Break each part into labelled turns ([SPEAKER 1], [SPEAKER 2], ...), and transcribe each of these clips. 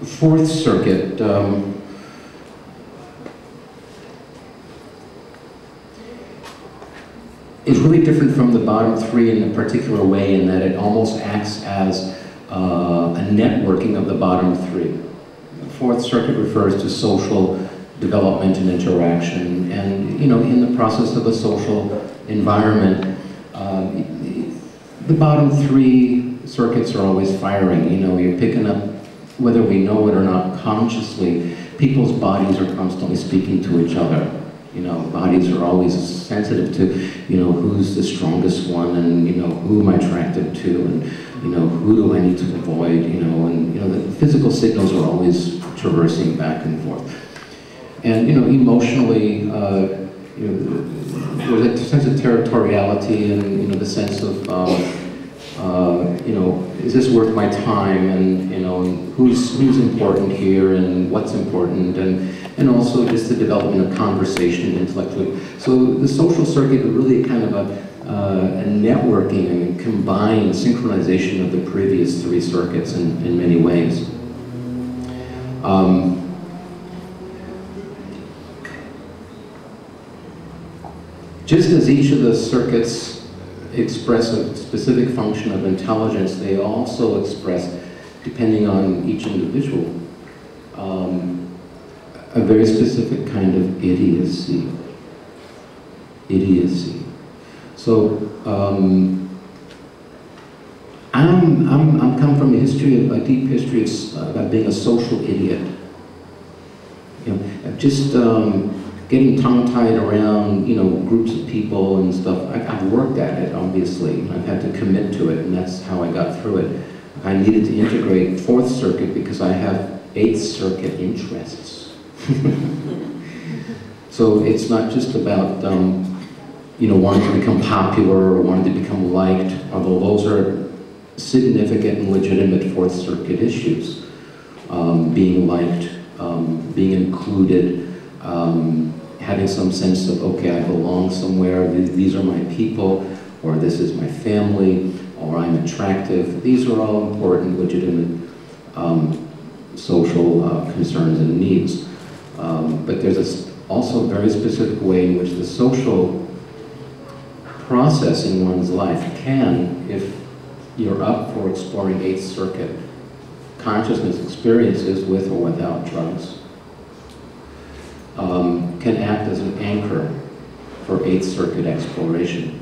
[SPEAKER 1] fourth circuit, is really different from the bottom three in a particular way in that it almost acts as a networking of the bottom three. The fourth circuit refers to social development and interaction, and in the process of a social environment, the bottom three circuits are always firing. You're picking up, whether we know it or not consciously, people's bodies are constantly speaking to each other. Bodies are always sensitive to, who's the strongest one, and, who am I attracted to, and, who do I need to avoid, and, the physical signals are always traversing back and forth. And, emotionally, there's a sense of territoriality and, the sense of, is this worth my time, and, who's important here, and what's important, and also just the development of conversation intellectually. So the social circuit is really kind of a networking and combined synchronization of the previous three circuits in many ways. Just as each of the circuits express a specific function of intelligence, they also express, depending on each individual, a very specific kind of idiocy. So I'm come from a deep history of being a social idiot. Just getting tongue-tied around, groups of people and stuff. I've worked at it, obviously. I've had to commit to it, and that's how I got through it. I needed to integrate Fourth Circuit because I have Eighth Circuit interests. So it's not just about, wanting to become popular or wanting to become liked, although those are significant and legitimate Fourth Circuit issues. Being liked, being included, having some sense of, okay, I belong somewhere, these are my people, or this is my family, or I'm attractive. These are all important, legitimate social concerns and needs. But there's also a very specific way in which the social process in one's life can, if you're up for exploring Eighth Circuit consciousness experiences with or without drugs, can act as an anchor for Eighth Circuit exploration.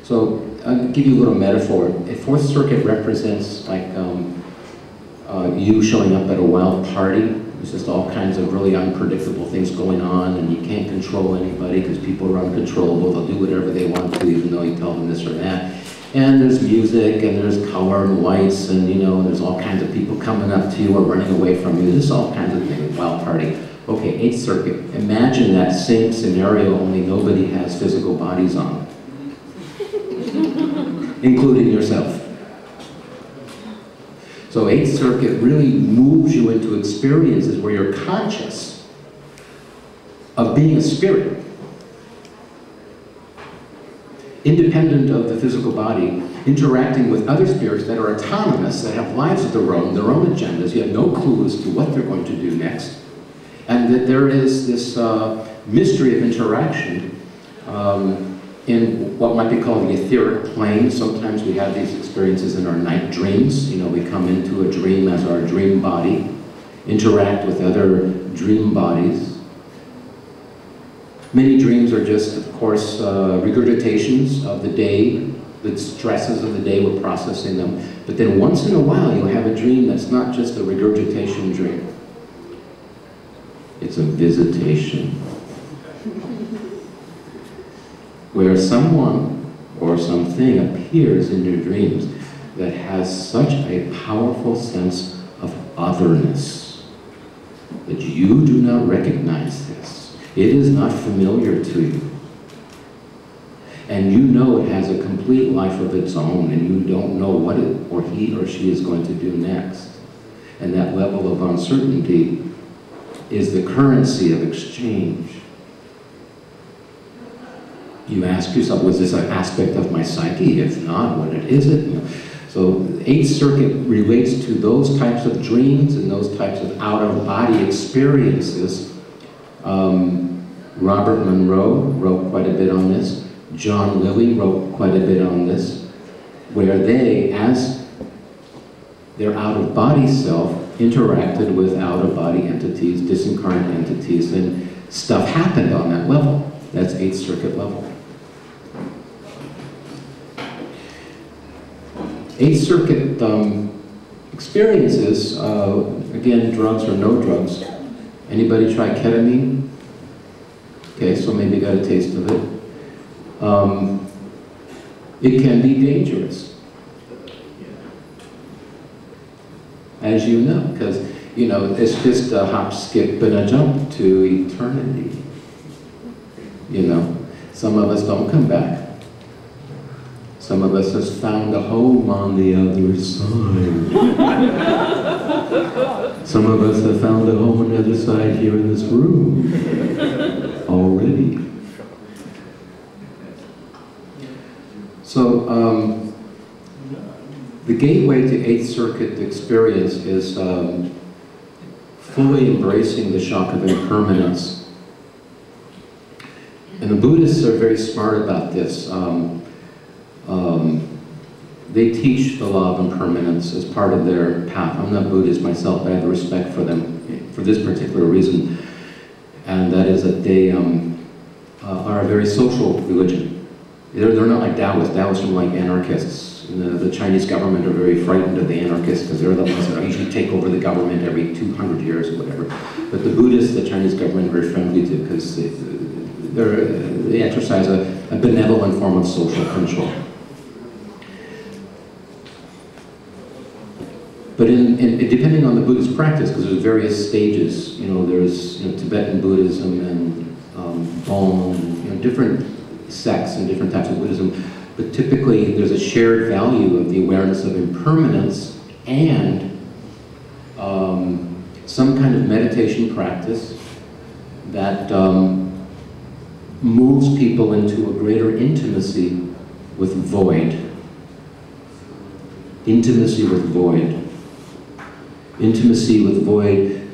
[SPEAKER 1] So I'll give you a little metaphor. A Fourth Circuit represents like you showing up at a wild party. There's just all kinds of really unpredictable things going on, and you can't control anybody because people are uncontrollable. They'll do whatever they want to, even though you tell them this or that. And there's music, and there's color and lights, and there's all kinds of people coming up to you or running away from you. There's all kinds of things, wild party. Okay, Eighth Circuit. Imagine that same scenario, only nobody has physical bodies on, including yourself. So Eighth Circuit really moves you into experiences where you're conscious of being a spirit, independent of the physical body, interacting with other spirits that are autonomous, that have lives of their own agendas. You have no clue as to what they're going to do next. And that there is this mystery of interaction in what might be called the etheric plane. Sometimes we have these experiences in our night dreams. We come into a dream as our dream body, interact with other dream bodies. Many dreams are just, of course, regurgitations of the day, the stresses of the day, we're processing them. But then once in a while, you'll have a dream that's not just a regurgitation dream. It's a visitation, where someone or something appears in your dreams that has such a powerful sense of otherness that you do not recognize this. It is not familiar to you. And you know it has a complete life of its own, and you don't know what it or he or she is going to do next. And that level of uncertainty is the currency of exchange. You ask yourself, was this an aspect of my psyche? If not, what is it? So the Eighth Circuit relates to those types of dreams and those types of out-of-body experiences. Robert Monroe wrote quite a bit on this. John Lilly wrote quite a bit on this, where they, as their out-of-body self, interacted with out-of-body entities, disincarnate entities, and stuff happened on that level. That's Eighth Circuit level. Eighth Circuit experiences, again, drugs or no drugs. Anybody try ketamine? Okay, so maybe got a taste of it. It can be dangerous, as you know, because, you know, it's just a hop, skip, and a jump to eternity. You know, some of us don't come back. Some of us has found a home on the other side. Some of us have found a home on the other side here in this room already. So, the gateway to Eighth Circuit experience is fully embracing the shock of impermanence. And the Buddhists are very smart about this. They teach the law of impermanence as part of their path. I'm not Buddhist myself, but I have respect for them for this particular reason. And that is that they are a very social religion. They're not like Taoists. Taoists are like anarchists. The Chinese government are very frightened of the anarchists because they're the ones that usually take over the government every 200 years or whatever. But the Buddhists, the Chinese government are very friendly to because they exercise a benevolent form of social control. But depending on the Buddhist practice, because there's various stages, you know, there's Tibetan Buddhism and Bon, different sects and different types of Buddhism. But typically, there's a shared value of the awareness of impermanence and some kind of meditation practice that moves people into a greater intimacy with void. Intimacy with void. Intimacy with void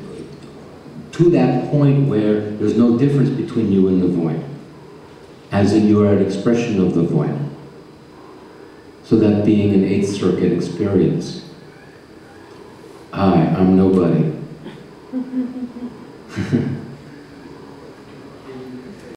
[SPEAKER 1] to that point where there's no difference between you and the void, as in you are an expression of the void. So that being an Eighth Circuit experience. Hi, I'm nobody.